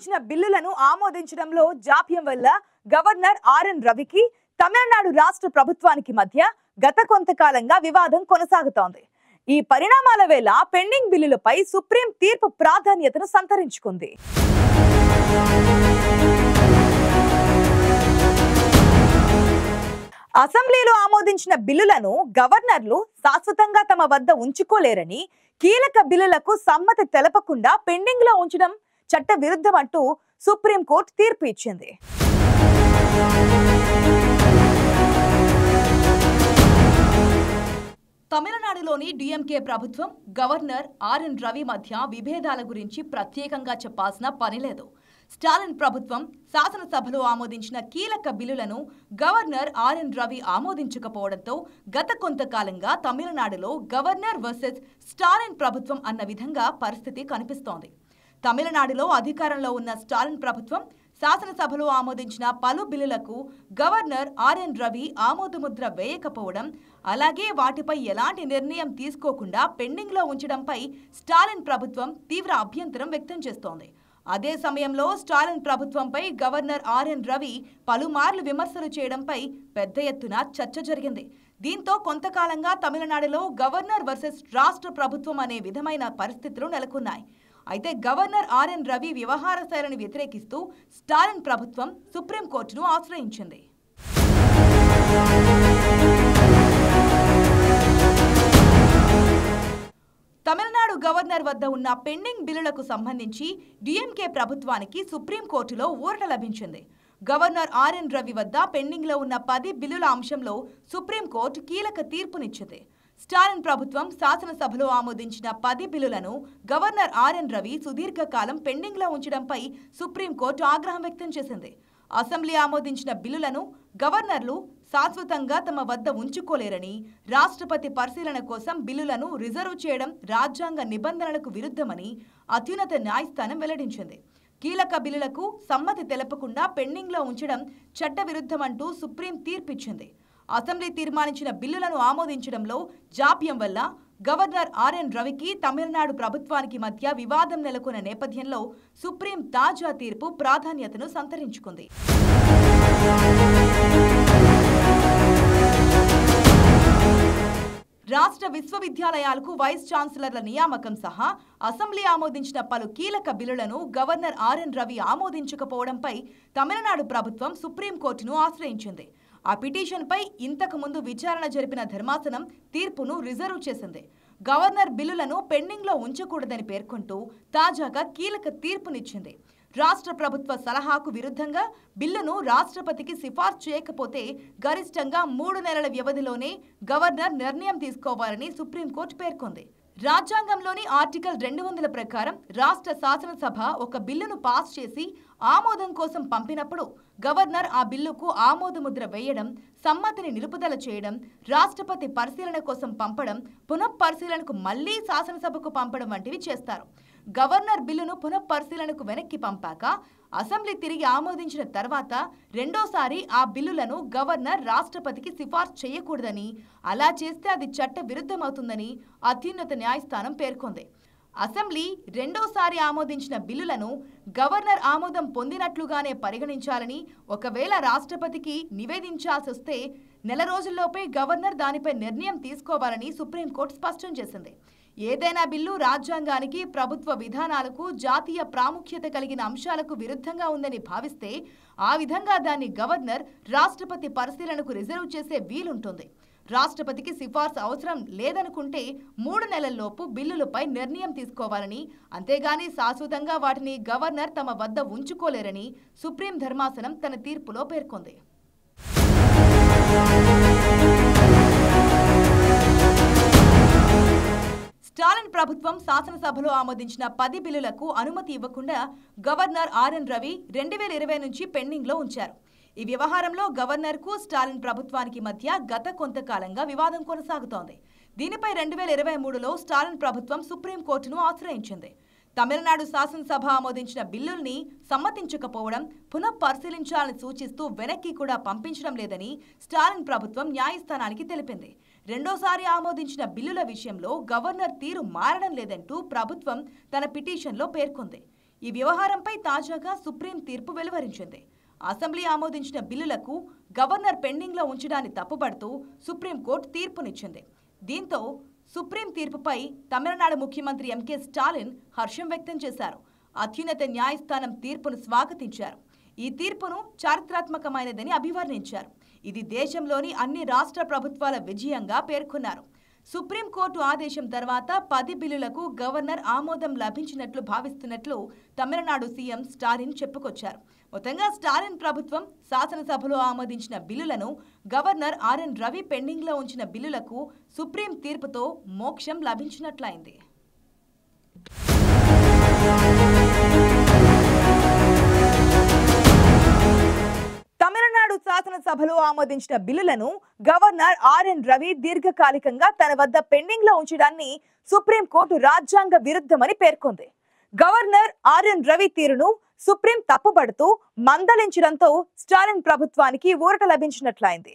సంబంధించిన బిల్లులను ఆమోదించడంలో జాప్యం వల్ల గవర్నర్ ఆర్ఎన్ రవికి తమిళనాడు రాష్ట్ర ప్రభుత్వానికి మధ్య గత కొంతకాలంగా వివాదం కొనసాగుతోంది. ఈ పరిణామాల వేళ పెండింగ్ బిల్లులపై సుప్రీం తీర్పు ప్రాధాన్యతను సంతరించుకుంది. అసెంబ్లీలో ఆమోదించిన బిల్లులను గవర్నర్లు శాశ్వతంగా తమ వద్ద ఉంచుకోలేరని, కీలక బిల్లులకు సమ్మతి తెలపకుండా పెండింగ్ లో ఉంచడం చట్ట విరుద్ధమంటూ సుప్రీం కోర్టు తీర్పు ఇచ్చింది. తమిళనాడులోని డిఎంకే ప్రభుత్వం గవర్నర్ ఆర్ఎన్ రవి మధ్య విభేదాల గురించి ప్రత్యేకంగా చెప్పాల్సిన పని లేదు. స్టాలిన్ ప్రభుత్వం శాసనసభలో ఆమోదించిన కీలక బిల్లులను గవర్నర్ ఆర్ఎన్ రవి ఆమోదించకపోవడంతో గత కొంతకాలంగా తమిళనాడులో గవర్నర్ వర్సెస్ స్టాలిన్ ప్రభుత్వం అన్న విధంగా పరిస్థితి కనిపిస్తోంది. తమిళనాడులో అధికారంలో ఉన్న స్టాలిన్ ప్రభుత్వం శాసనసభలో ఆమోదించిన పలు బిల్లులకు గవర్నర్ ఆర్ఎన్ రవి ఆమోదముద్ర వేయకపోవడం, అలాగే వాటిపై ఎలాంటి నిర్ణయం తీసుకోకుండా పెండింగ్లో ఉంచడంపై స్టాలిన్ ప్రభుత్వం తీవ్ర అభ్యంతరం వ్యక్తం చేస్తోంది. అదే సమయంలో స్టాలిన్ ప్రభుత్వంపై గవర్నర్ ఆర్ఎన్ రవి పలుమార్లు విమర్శలు చేయడంపై పెద్ద ఎత్తున చర్చ జరిగింది. దీంతో కొంతకాలంగా తమిళనాడులో గవర్నర్ వర్సెస్ రాష్ట్ర ప్రభుత్వం అనే విధమైన పరిస్థితులు నెలకొన్నాయి. అయితే గవర్నర్ ఆర్ఎన్ రవి వ్యవహార శైలిని వ్యతిరేకిస్తూ స్టాలిన్ ప్రభుత్వం సుప్రీంకోర్టును ఆశ్రయించింది. తమిళనాడు గవర్నర్ వద్ద ఉన్న పెండింగ్ బిల్లులకు సంబంధించి డిఎంకే ప్రభుత్వానికి సుప్రీంకోర్టులో ఊరట లభించింది. గవర్నర్ ఆర్ఎన్ రవి వద్ద పెండింగ్లో ఉన్న 10 బిల్లుల అంశంలో సుప్రీంకోర్టు కీలక తీర్పునిచ్చింది. స్టాలిన్ ప్రభుత్వం శాసనసభలో ఆమోదించిన 10 బిల్లులను గవర్నర్ ఆర్ఎన్ రవి సుదీర్ఘకాలం పెండింగ్లో ఉంచడంపై సుప్రీంకోర్టు ఆగ్రహం వ్యక్తం చేసింది. అసెంబ్లీ ఆమోదించిన బిల్లులను గవర్నర్లు శాశ్వతంగా తమ వద్ద ఉంచుకోలేరని, రాష్ట్రపతి పరిశీలన కోసం బిల్లులను రిజర్వ్ చేయడం రాజ్యాంగ నిబంధనలకు విరుద్ధమని అత్యున్నత న్యాయస్థానం వెల్లడించింది. కీలక బిల్లులకు సమ్మతి తెలపకుండా పెండింగ్లో ఉంచడం చట్టవిరుద్ధమంటూ సుప్రీం తీర్పిచ్చింది. అసెంబ్లీ తీర్మానించిన బిల్లులను ఆమోదించడంలో జాప్యం వల్ల గవర్నర్ ఆర్ఎన్ రవికి తమిళనాడు ప్రభుత్వానికి మధ్య వివాదం నెలకొన్న నేపథ్యంలో సుప్రీం తాజా తీర్పు ప్రాధాన్యతను సంతరించుకుంది. రాష్ట్ర విశ్వవిద్యాలయాలకు వైస్ ఛాన్సలర్ల నియామకం సహా అసెంబ్లీ ఆమోదించిన పలు కీలక బిల్లులను గవర్నర్ ఆర్ఎన్ రవి ఆమోదించకపోవడంపై తమిళనాడు ప్రభుత్వం సుప్రీంకోర్టును ఆశ్రయించింది. ఆ పిటిషన్పై ఇంతకు ముందు విచారణ జరిపిన ధర్మాసనం తీర్పును రిజర్వ్ చేసింది. గవర్నర్ బిల్లులను పెండింగ్లో ఉంచకూడదని పేర్కొంటూ తాజాగా కీలక తీర్పునిచ్చింది. రాష్ట్ర ప్రభుత్వ సలహాకు విరుద్ధంగా బిల్లును రాష్ట్రపతికి సిఫార్సు చేయకపోతే గరిష్టంగా 3 నెలల వ్యవధిలోనే గవర్నర్ నిర్ణయం తీసుకోవాలని సుప్రీంకోర్టు పేర్కొంది. రాజ్యాంగంలోని ఆర్టికల్ 200 ప్రకారం రాష్ట్ర శాసనసభ ఒక బిల్లును పాస్ చేసి ఆమోదం కోసం పంపినప్పుడు గవర్నర్ ఆ బిల్లుకు ఆమోదముద్ర వేయడం, సమ్మతిని నిలుపుదల చేయడం, రాష్ట్రపతి పరిశీలన కోసం పంపడం, పునఃపరిశీలనకు మళ్లీ శాసనసభకు పంపడం వంటివి చేస్తారు. గవర్నర్ బిల్లును పునఃపరిశీలనకు వెనక్కి పంపాక అసెంబ్లీ తిరిగి ఆమోదించిన తర్వాత రెండోసారి ఆ బిల్లులను గవర్నర్ రాష్ట్రపతికి సిఫార్సు చేయకూడదని, అలా చేస్తే అది చట్ట విరుద్ధమవుతుందని అత్యున్నత న్యాయస్థానం పేర్కొంది. అసెంబ్లీ రెండోసారి ఆమోదించిన బిల్లులను గవర్నర్ ఆమోదం పొందినట్లుగానే పరిగణించాలని, ఒకవేళ రాష్ట్రపతికి నివేదించాల్సి వస్తే నెల రోజుల్లోపే గవర్నర్ దానిపై నిర్ణయం తీసుకోవాలని సుప్రీంకోర్టు స్పష్టం చేసింది. ఏదైనా బిల్లు రాజ్యాంగానికి, ప్రభుత్వ విధానాలకు, జాతీయ ప్రాముఖ్యత కలిగిన అంశాలకు విరుద్ధంగా ఉందని భావిస్తే ఆ విధంగా దాన్ని గవర్నర్ రాష్ట్రపతి పరిశీలనకు రిజర్వ్ చేసే వీలుంటుంది. రాష్ట్రపతికి సిఫార్సు అవసరం లేదనుకుంటే 3 నెలల్లోపు బిల్లులపై నిర్ణయం తీసుకోవాలని, అంతేగాని శాశ్వతంగా వాటిని గవర్నర్ తమ వద్ద ఉంచుకోలేరని సుప్రీం ధర్మాసనం తన తీర్పులో పేర్కొంది. స్టాలిన్ ప్రభుత్వం శాసనసభలో ఆమోదించిన 10 బిల్లులకు అనుమతి ఇవ్వకుండా గవర్నర్ ఆర్ఎన్ రవి 2020 నుంచి పెండింగ్లో ఉంచారు. ఈ వ్యవహారంలో గవర్నర్కు స్టాలిన్ ప్రభుత్వానికి మధ్య గత కొంతకాలంగా వివాదం కొనసాగుతోంది. దీనిపై 2023లో స్టాలిన్ ప్రభుత్వం సుప్రీంకోర్టును ఆశ్రయించింది. తమిళనాడు శాసనసభ ఆమోదించిన బిల్లుల్ని సమ్మతించకపోవడం, పునఃపరిశీలించాలని సూచిస్తూ వెనక్కి కూడా పంపించడం లేదని స్టాలిన్ ప్రభుత్వం న్యాయస్థానానికి తెలిపింది. రెండోసారి ఆమోదించిన బిల్లుల విషయంలో గవర్నర్ తీరు మారడం లేదంటూ ప్రభుత్వం తన పిటిషన్లో పేర్కొంది. ఈ వ్యవహారంపై తాజాగా సుప్రీం తీర్పు వెలువరించింది. అసెంబ్లీ ఆమోదించిన బిల్లులకు గవర్నర్ పెండింగ్లో ఉంచడాన్ని తప్పుపడుతూ సుప్రీంకోర్టు తీర్పునిచ్చింది. దీంతో సుప్రీం తీర్పుపై తమిళనాడు ముఖ్యమంత్రి ఎంకే స్టాలిన్ హర్షం వ్యక్తం చేశారు. అత్యున్నత న్యాయస్థానం తీర్పును స్వాగతించారు. ఈ తీర్పును చారిత్రాత్మకమైనదని అభివర్ణించారు. ఇది దేశంలోని అన్ని రాష్ట్ర ప్రభుత్వాల విజయంగా పేర్కొన్నారు. సుప్రీంకోర్టు ఆదేశం తర్వాత 10 బిల్లులకు గవర్నర్ ఆమోదం లభించినట్లు భావిస్తున్నట్లు తమిళనాడు సీఎం స్టాలిన్ చెప్పుకొచ్చారు. మొత్తంగా స్టాలిన్ ప్రభుత్వం శాసనసభలో ఆమోదించిన బిల్లులను గవర్నర్ ఆర్ఎన్ రవి పెండింగ్లో ఉంచిన బిల్లులకు సుప్రీం తీర్పుతో మోక్షం లభించినట్లయింది. తమిళనాడు శాసనసభలో ఆమోదించిన బిల్లులను గవర్నర్ ఆర్ఎన్ రవి దీర్ఘకాలికంగా తన వద్ద పెండింగ్ లో ఉంచడాన్ని సుప్రీంకోర్టు రాజ్యాంగ విరుద్ధమని పేర్కొంది. గవర్నర్ ఆర్ఎన్ రవి తీరును సుప్రీం తప్పుపడుతూ మందలించడంతో స్టాలిన్ ప్రభుత్వానికి ఊరట లభించినట్లయింది.